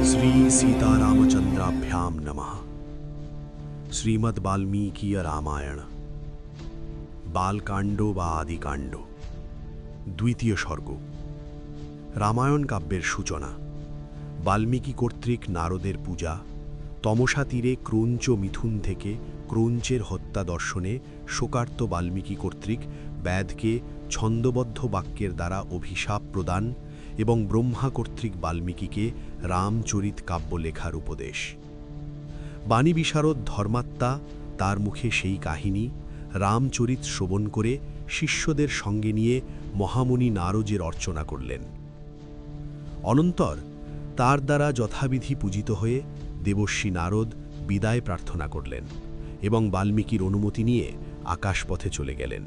श्री सीतारामचंद्राभ्याम नमः। श्रीमद् वाल्मीकि रामायण बालकाण्ड বা আদিকাণ্ড দ্বিতীয় সর্গ। রামায়ণ কাব্যের সূচনা। বাল্মীকি কর্তৃক নারদের পূজা, তমসা তীরে ক্রৌঞ্চ মিথুন থেকে ক্রৌঞ্চের হত্যা দর্শনে শোকার্ত বাল্মীকি কর্তৃক বেদকে ছন্দবদ্ধ বাক্যের দ্বারা অভিশাপ প্রদান এবং ব্রহ্মা কর্তৃক বাল্মীকিকে রামচরিত কাব্য লেখার উপদেশ। বাণী বিশারদ ধর্মাত্মা তার মুখে সেই কাহিনী রামচরিত শ্রবণ করে শিষ্যদের সঙ্গে নিয়ে মহামুনি নারদের অর্চনা করলেন। অনন্তর তার দ্বারা যথাবিধি পূজিত হয়ে দেবর্ষি নারদ বিদায় প্রার্থনা করলেন এবং বাল্মীকির অনুমতি নিয়ে আকাশপথে চলে গেলেন।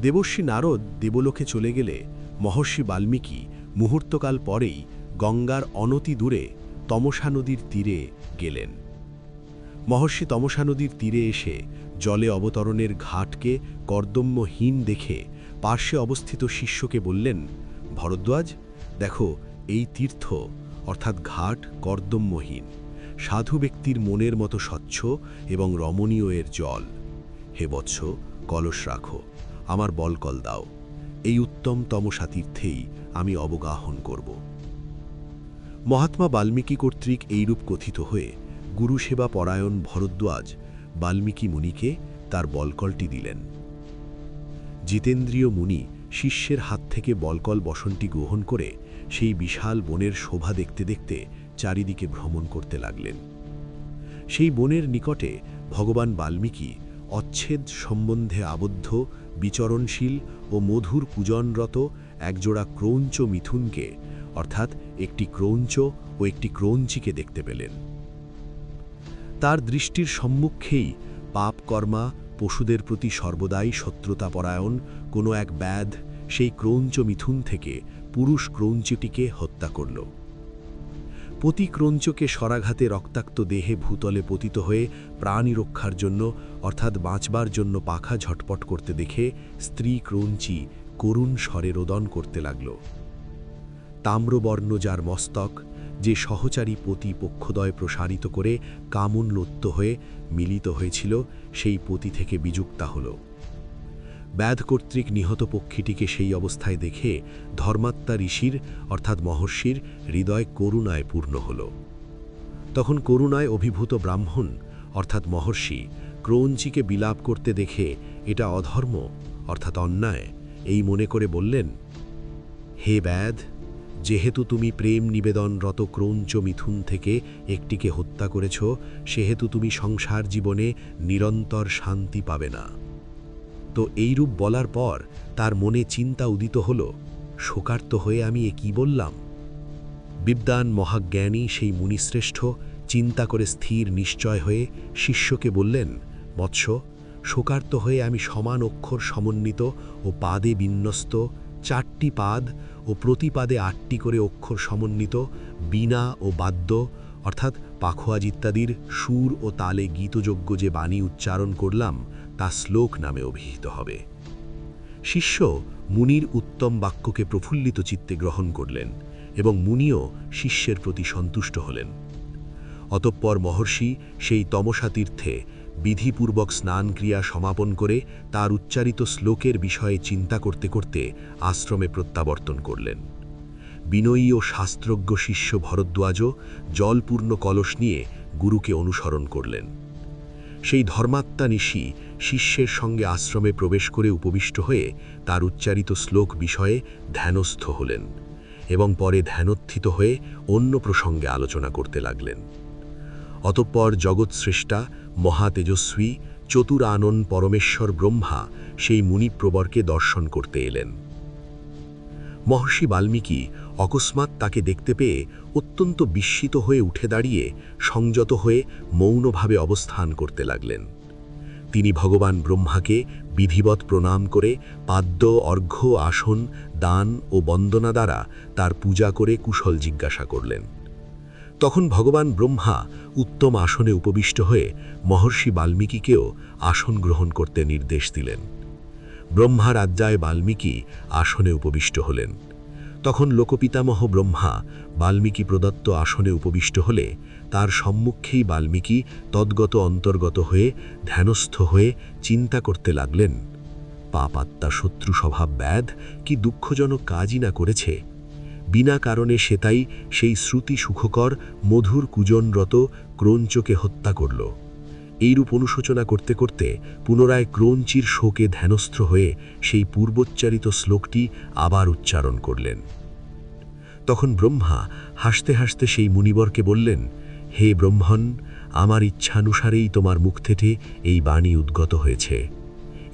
দেবর্ষি নারদ দেবলোকে চলে গেলে মহর্ষি বাল্মীকি মুহূর্তকাল পরেই গঙ্গার অনতি দূরে তমসা নদীর তীরে গেলেন। মহর্ষি তমসা নদীর তীরে এসে জলে অবতরণের ঘাটকে কর্দম্যহীন দেখে পার্শ্বে অবস্থিত শিষ্যকে বললেন, ভরদ্বাজ, দেখো এই তীর্থ অর্থাৎ ঘাট কর্দম্যহীন, সাধু ব্যক্তির মনের মতো স্বচ্ছ এবং রমণীয় এর জল। হে বৎস, কলস রাখো, আমার বলকল দাও, এই উত্তম তমসা তীর্থেই আমি অবগাহন করব। মহাত্মা বাল্মীকি কর্তৃক এইরূপ কথিত হয়ে গুরুসেবা পরায়ণ ভরদ্বাজ বাল্মীকি মুনিকে তার বলকলটি দিলেন। জিতেন্দ্রীয় মুনি শিষ্যের হাত থেকে বলকল বসনটি গ্রহণ করে সেই বিশাল বনের শোভা দেখতে দেখতে চারিদিকে ভ্রমণ করতে লাগলেন। সেই বনের নিকটে ভগবান বাল্মীকি অচ্ছেদ সম্বন্ধে আবদ্ধ, বিচরণশীল ও মধুর পূজনরত একজোড়া ক্রৌঞ্চ মিথুনকে অর্থাৎ একটি ক্রৌঞ্চ ও একটি ক্রৌঞ্চিকে দেখতে পেলেন। তার দৃষ্টির সম্মুখেই পাপকর্মা পশুদের প্রতি সর্বদাই শত্রুতাপরায়ণ কোনো এক ব্যাধ সেই ক্রৌঞ্চ মিথুন থেকে পুরুষ ক্রৌঞ্চটিকে হত্যা করল। পতি ক্রৌঞ্চকে স্বরাঘাতে রক্তাক্ত দেহে ভূতলে পতিত হয়ে প্রাণী রক্ষার জন্য অর্থাৎ বাঁচবার জন্য পাখা ঝটপট করতে দেখে স্ত্রী ক্রৌঞ্চি করুণ স্বরে রোদন করতে লাগল। তাম্রবর্ণ যার মস্তক, যে সহচারী পতি পক্ষদয় প্রসারিত করে কামোন্মত্ত হয়ে মিলিত হয়েছিল, সেই পতি থেকে বিযুক্তা হল। ব্যাধ কর্তৃক নিহত পক্ষীটিকে সেই অবস্থায় দেখে ধর্মাত্মা ঋষির অর্থাৎ মহর্ষির হৃদয় করুণায় পূর্ণ হল। তখন করুণায় অভিভূত ব্রাহ্মণ অর্থাৎ মহর্ষি ক্রৌঞ্চিকে বিলাপ করতে দেখে এটা অধর্ম অর্থাৎ অন্যায় এই মনে করে বললেন, হে ব্যাধ, যেহেতু তুমি প্রেম নিবেদনরত ক্রৌঞ্চ মিথুন থেকে একটিকে হত্যা করেছ, সেহেতু তুমি সংসার জীবনে নিরন্তর শান্তি পাবে না। তো এইরূপ বলার পর তার মনে চিন্তা উদিত হল, শোকার্ত হয়ে আমি এ কি বললাম? বিদ্বান মহাজ্ঞানী সেই মুনিশ্রেষ্ঠ চিন্তা করে স্থির নিশ্চয় হয়ে শিষ্যকে বললেন, বৎস, শোকার্ত হয়ে আমি সমান অক্ষর সমন্বিত ও পাদে বিন্যস্ত 4টি পাদ ও প্রতিপাদে 8টি করে অক্ষর সমন্বিত বীণা ও বাদ্য অর্থাৎ পাখোয়াজ ইত্যাদির সুর ও তালে গীতযোগ্য যে বাণী উচ্চারণ করলাম তা শ্লোক নামে অভিহিত হবে। শিষ্য মুনির উত্তম বাক্যকে প্রফুল্লিত চিত্তে গ্রহণ করলেন এবং মুনিও শিষ্যের প্রতি সন্তুষ্ট হলেন। অতঃপর মহর্ষি সেই তমসা তীর্থে বিধিপূর্বক স্নান ক্রিয়া সমাপন করে তার উচ্চারিত শ্লোকের বিষয়ে চিন্তা করতে করতে আশ্রমে প্রত্যাবর্তন করলেন। বিনয়ী ও শাস্ত্রজ্ঞ শিষ্য ভরদ্বাজও জলপূর্ণ কলস নিয়ে গুরুকে অনুসরণ করলেন। সেই ধর্মাত্মা ঋষি শিষ্যের সঙ্গে আশ্রমে প্রবেশ করে উপবিষ্ট হয়ে তার উচ্চারিত শ্লোক বিষয়ে ধ্যানস্থ হলেন এবং পরে ধ্যানোত্থিত হয়ে অন্য প্রসঙ্গে আলোচনা করতে লাগলেন। অতঃপর জগৎস্রষ্টা মহাতেজস্বী চতুরানন পরমেশ্বর ব্রহ্মা সেই মুনিপ্রবরকে দর্শন করতে এলেন। মহর্ষি বাল্মীকি অকস্মাৎ তাকে দেখতে পেয়ে অত্যন্ত বিস্মিত হয়ে উঠে দাঁড়িয়ে সংযত হয়ে মৌনভাবে অবস্থান করতে লাগলেন। তিনি ভগবান ব্রহ্মাকে বিধিবৎ প্রণাম করে পাদ্য, অর্ঘ্য, আসন, দান ও বন্দনা দ্বারা তার পূজা করে কুশল জিজ্ঞাসা করলেন। তখন ভগবান ব্রহ্মা উত্তম আসনে উপবিষ্ট হয়ে মহর্ষি বাল্মীকিকেও আসন গ্রহণ করতে নির্দেশ দিলেন। ব্রহ্মার আজ্ঞায় বাল্মীকি আসনে উপবিষ্ট হলেন। তখন লোকপিতামহ ব্রহ্মা বাল্মীকি প্রদত্ত আসনে উপবিষ্ট হলে তার সম্মুখেই বাল্মীকি তদ্গত অন্তর্গত হয়ে ধ্যানস্থ হয়ে চিন্তা করতে লাগলেন, পাপাত্মা শত্রু স্বভাব ব্যাধ কি দুঃখজনক কাজই না করেছে। বিনা কারণে সে তাই সেই শ্রুতি সুখকর মধুর কুজনরত ক্রৌঞ্চকে হত্যা করল। এইরূপ অনুশোচনা করতে করতে পুনরায় ক্রৌঞ্চির শোকে ধ্যানস্থ হয়ে সেই পূর্বোচ্চারিত শ্লোকটি আবার উচ্চারণ করলেন। তখন ব্রহ্মা হাসতে হাসতে সেই মুনিবরকে বললেন, হে ব্রহ্মণ, আমার ইচ্ছানুসারেই তোমার মুখ থেকে এই বাণী উদ্গত হয়েছে।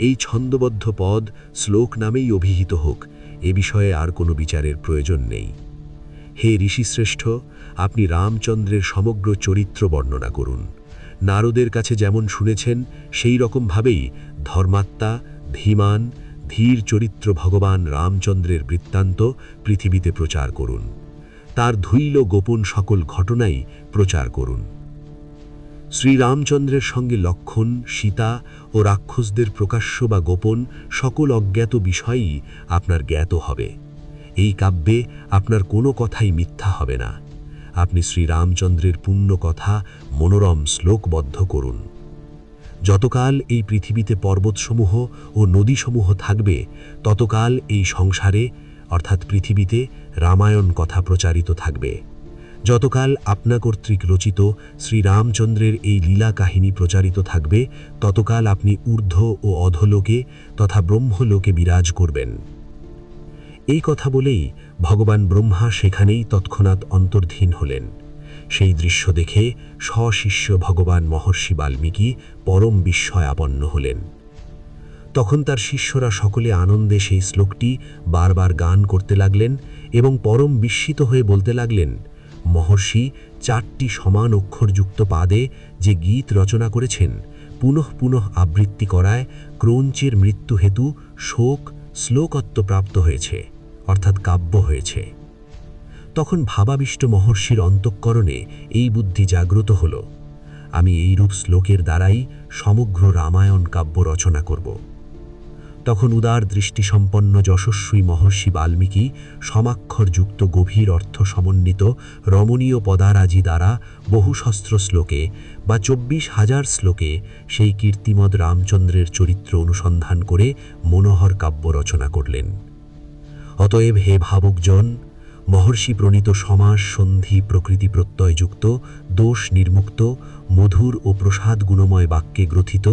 এই ছন্দবদ্ধ পদ শ্লোক নামেই অভিহিত হোক, এ বিষয়ে আর কোনো বিচারের প্রয়োজন নেই। হে ঋষিশ্রেষ্ঠ, আপনি রামচন্দ্রের সমগ্র চরিত্র বর্ণনা করুন। নারদের কাছে যেমন শুনেছেন সেই রকমভাবেই ধর্মাত্মা, ধীমান, ধীর চরিত্র ভগবান রামচন্দ্রের বৃত্তান্ত পৃথিবীতে প্রচার করুন। তার ধৈল গোপন সকল ঘটনাই প্রচার করুন। শ্রীরামচন্দ্রের সঙ্গে লক্ষণ, সীতা ও রাক্ষসদের প্রকাশ্য বা গোপন সকল অজ্ঞাত বিষয়ই আপনার জ্ঞাত হবে। এই কাব্যে আপনার কোনো কথাই মিথ্যা হবে না। আপনি শ্রীরামচন্দ্রের পুণ্য কথা মনোরম শ্লোকবদ্ধ করুন। যতকাল এই পৃথিবীতে পর্বতসমূহ ও নদীসমূহ থাকবে, ততকাল এই সংসারে অর্থাৎ পৃথিবীতে রামায়ণ কথা প্রচারিত থাকবে। যতকাল আপনা কর্তৃক রচিত শ্রীরামচন্দ্রের এই লীলা কাহিনী প্রচারিত থাকবে, ততকাল আপনি ঊর্ধ্ব ও অধোলোকে তথা ব্রহ্মলোকে বিরাজ করবেন। এই কথা বলেই ভগবান ব্রহ্মা সেখানেই তৎক্ষণাৎ অন্তর্ধীন হলেন। সেই দৃশ্য দেখে সশিষ্য ভগবান মহর্ষি বাল্মীকি পরম বিস্ময়াপন্ন হলেন। তখন তার শিষ্যরা সকলে আনন্দে সেই শ্লোকটি বারবার গান করতে লাগলেন এবং পরম বিস্মিত হয়ে বলতে লাগলেন, মহর্ষি 4টি সমান অক্ষরযুক্ত পাদে যে গীত রচনা করেছেন, পুনঃ পুনঃ আবৃত্তি করায় ক্রৌঞ্চের মৃত্যু হেতু শোক শ্লোকত্ব প্রাপ্ত হয়েছে, অর্থাৎ কাব্য হয়েছে। তখন ভাবাবিষ্ট মহর্ষির অন্তঃকরণে এই বুদ্ধি জাগ্রত হল, আমি এইরূপ শ্লোকের দ্বারাই সমগ্র রামায়ণ কাব্য রচনা করব। তখন উদার দৃষ্টিসম্পন্ন যশস্বী মহর্ষি বাল্মীকি সমাক্ষরযুক্ত গভীর অর্থ সমন্বিত রমণীয় পদারাজি দ্বারা বহুশস্ত্র শ্লোকে বা 24,000 শ্লোকে সেই কীর্তিমদ রামচন্দ্রের চরিত্র অনুসন্ধান করে মনোহর কাব্য রচনা করলেন। অতএব হে ভাবুকজন, মহর্ষি প্রণীত সমাস সন্ধি প্রকৃতি প্রত্যয়যুক্ত দোষ নির্মুক্ত মধুর ও প্রসাদ গুণময় বাক্যে গ্রথিত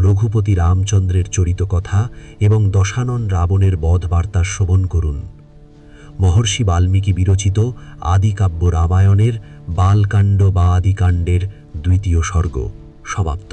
রঘুপতি রামচন্দ্রের চরিত কথা এবং দশানন রাবণের বধ বার্তা শ্রবণ করুন। মহর্ষি বাল্মীকি বিরচিত আদিকাব্য রামায়ণের বালকাণ্ড বা আদিকাণ্ডের 2য় সর্গ সমাপ্ত।